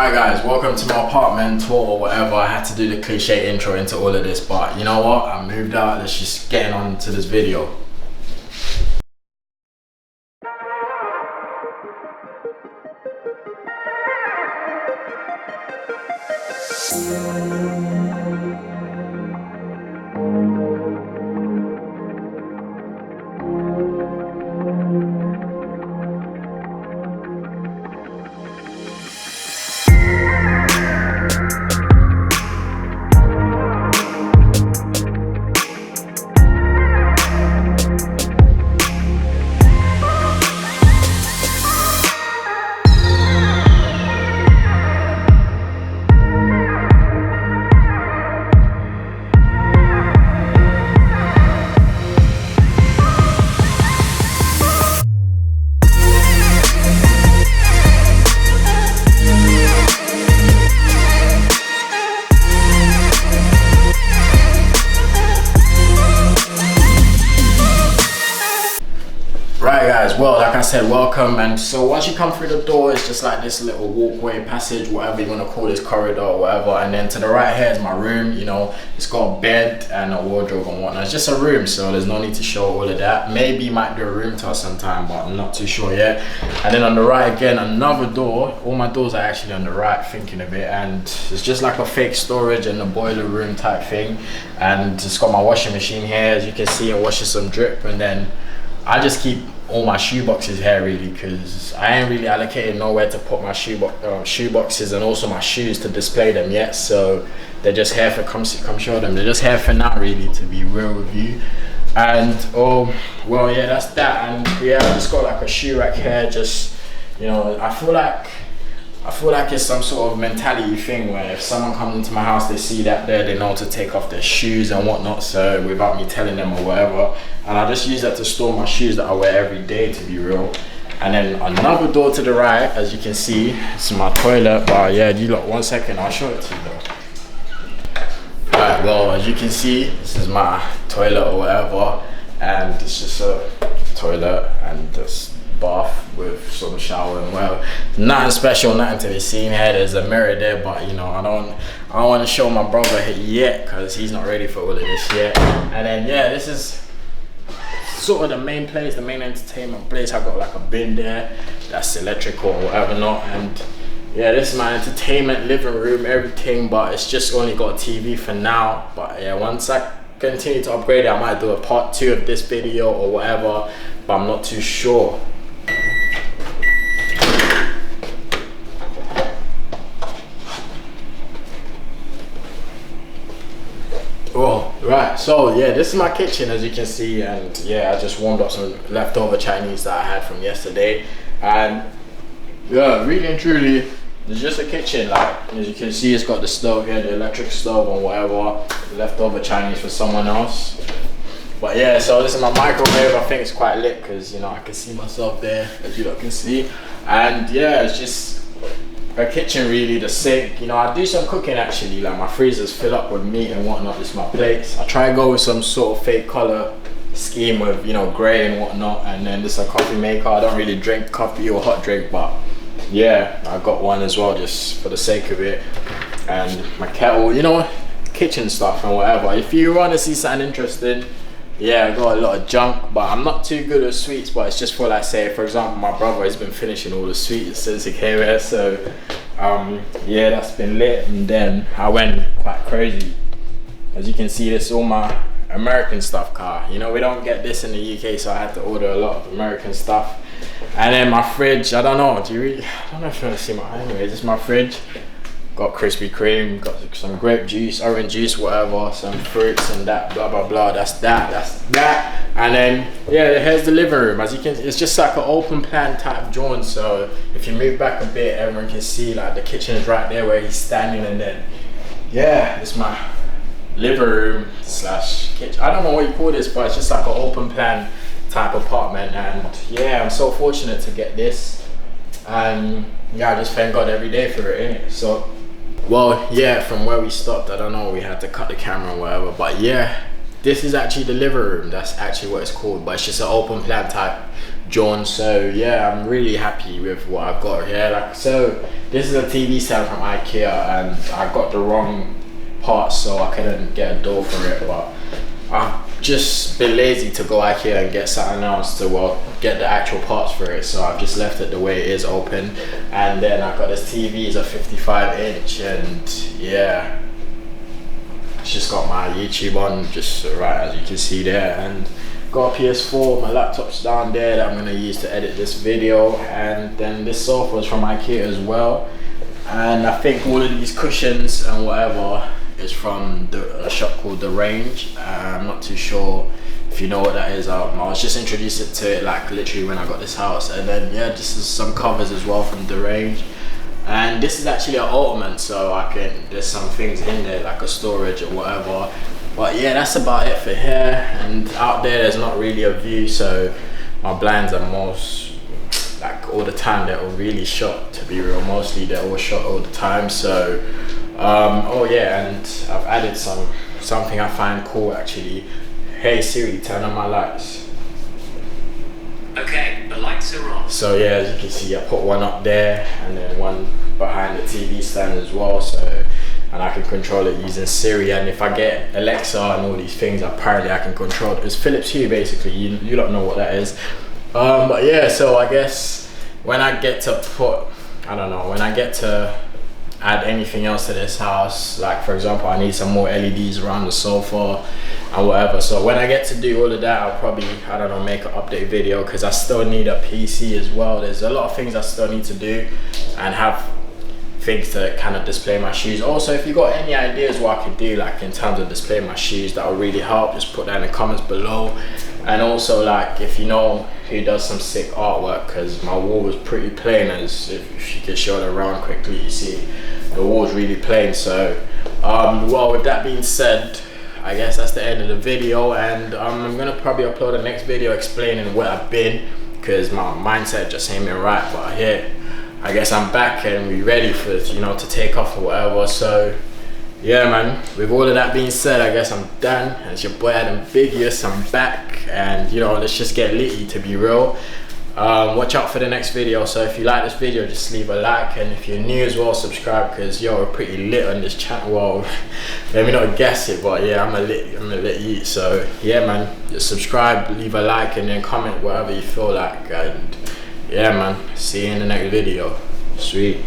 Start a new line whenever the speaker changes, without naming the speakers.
Right guys, welcome to my apartment tour or whatever. I had to do the cliche intro into all of this, but you know what? I moved out. Let's just get on to this video. Right guys, well, like I said, welcome. And so once you come through the door, it's just like this little walkway, passage, whatever you want to call this, corridor or whatever. And then to the right here is my room. You know, it's got a bed and a wardrobe and whatnot. It's just a room, so there's no need to show all of that. Maybe might do a room tour sometime, but I'm not too sure yet. And then on the right again, another door. All my doors are actually on the right, thinking of it. And it's just like a fake storage and a boiler room type thing. And it's got my washing machine here, as you can see, and washes some drip. And then I just keep all my shoe boxes here really, because I ain't really allocated nowhere to put my shoe boxes and also my shoes to display them yet. So they're just here for come show them. They're just here for now really, to be real with you. And oh well, yeah, that's that. And yeah, I just got like a shoe rack here. Just, you know, I feel like it's some sort of mentality thing where if someone comes into my house, they see that there, they know to take off their shoes and whatnot, so without me telling them or whatever. And I just use that to store my shoes that I wear every day, to be real. And then another door to the right, as you can see, it's my toilet. But yeah, you look 1 second, I'll show it to you though. Alright, well, as you can see, this is my toilet or whatever, and it's just a toilet and this bath with some shower and well, nothing special, nothing to be seen here. There's a mirror there, but you know, I don't want to show my brother yet because he's not ready for all of this yet. And then yeah, this is sort of the main place, the main entertainment place. I got like a bin there that's electrical or whatever not. And yeah, this is my entertainment, living room, everything, but it's just only got a TV for now. But yeah, once I continue to upgrade it, I might do a part 2 of this video or whatever, but I'm not too sure. Oh, right, so yeah, this is my kitchen, as you can see. And yeah, I just warmed up some leftover Chinese that I had from yesterday. And yeah, really and truly, it's just a kitchen. Like, as you can see, it's got the stove here, the electric stove and whatever, leftover Chinese for someone else. But yeah, so this is my microwave. I think it's quite lit because, you know, I can see myself there, as you lot can see. And yeah, it's just a kitchen really. The sink, you know, I do some cooking actually, like my freezers fill up with meat and whatnot. This is my plates. I try and go with some sort of fake color scheme with, you know, gray and whatnot. And then this is a coffee maker. I don't really drink coffee or hot drink, but yeah, I got one as well just for the sake of it. And my kettle, you know, kitchen stuff and whatever. If you want to see something interesting, yeah, I got a lot of junk, but I'm not too good at sweets. But it's just for, like, say for example, my brother has been finishing all the sweets since he came here, so yeah, that's been lit. And then I went quite crazy. As you can see, this is all my American stuff, car. You know, we don't get this in the UK, so I had to order a lot of American stuff. And then my fridge, I don't know, I don't know if you want to see my, anyways, this is my fridge. Got Krispy Kreme, got some grape juice, orange juice, whatever, some fruits and that, blah blah blah. That's that. And then yeah, here's the living room. As you can, it's just like an open plan type joint. So if you move back a bit, everyone can see like the kitchen is right there where he's standing. And then yeah, it's my living room slash kitchen. I don't know what you call this, but it's just like an open plan type apartment. And yeah, I'm so fortunate to get this. And yeah, I just thank God every day for it, innit? So, well, yeah, from where we stopped, I don't know, we had to cut the camera or whatever, but yeah, this is actually the living room. That's actually what it's called, but it's just an open plan type joint. So yeah, I'm really happy with what I've got here. Like, so this is a TV stand from IKEA, and I got the wrong parts, so I couldn't get a door for it, but I've just been lazy to go IKEA and get something else to, well, get the actual parts for it, so I've just left it the way it is open. And then I got this TV, it's a 55-inch, and yeah, it's just got my YouTube on, just right as you can see there, and got a PS4, my laptop's down there that I'm gonna use to edit this video, and then this sofa is from IKEA as well. And I think all of these cushions and whatever is from a shop called The Range. I'm not too sure if you know what that is. I was just introduced to it like literally when I got this house. And then yeah, this is some covers as well from The Range. And this is actually an ottoman, so there's some things in there like a storage or whatever. But yeah, that's about it for here. And out there's not really a view, so my blinds are most, like all the time, they're all really shot, to be real. Mostly they're all shot all the time. So oh yeah, and I've added something I find cool actually. Hey Siri, turn on my lights.
Okay, the lights are on.
So yeah, as you can see, I put one up there and then one behind the TV stand as well, so, and I can control it using Siri. And if I get Alexa and all these things, apparently I can control it. It's Philips Hue basically, you don't know what that is. But yeah, so I guess when I get to when I get to add anything else to this house, like for example, I need some more LEDs around the sofa and whatever. So when I get to do all of that, I'll probably, I don't know, make an update video, because I still need a PC as well. There's a lot of things I still need to do and have things to kind of display my shoes. Also, if you got any ideas what I could do like in terms of displaying my shoes, that would really help. Just put that in the comments below. And also, like, if you know who does some sick artwork, because my wall was pretty plain, as if you could show it around quickly, you see the wall's really plain. So well, with that being said, I guess that's the end of the video, and I'm gonna probably upload the next video explaining where I've been, because my mindset just ain't been right. But here, I guess I'm back and we ready for, you know, to take off or whatever. So yeah, man, with all of that being said, I guess I'm done. It's your boy Adambiguous, I'm back, and you know, let's just get litty, to be real. Watch out for the next video. So if you like this video, just leave a like, and if you're new as well, subscribe, because yo, we're pretty lit on this channel. Well, let me not guess it, but yeah, I'm a lit eat. So yeah, man, just subscribe, leave a like, and then comment whatever you feel like. And yeah, man, see you in the next video. Sweet.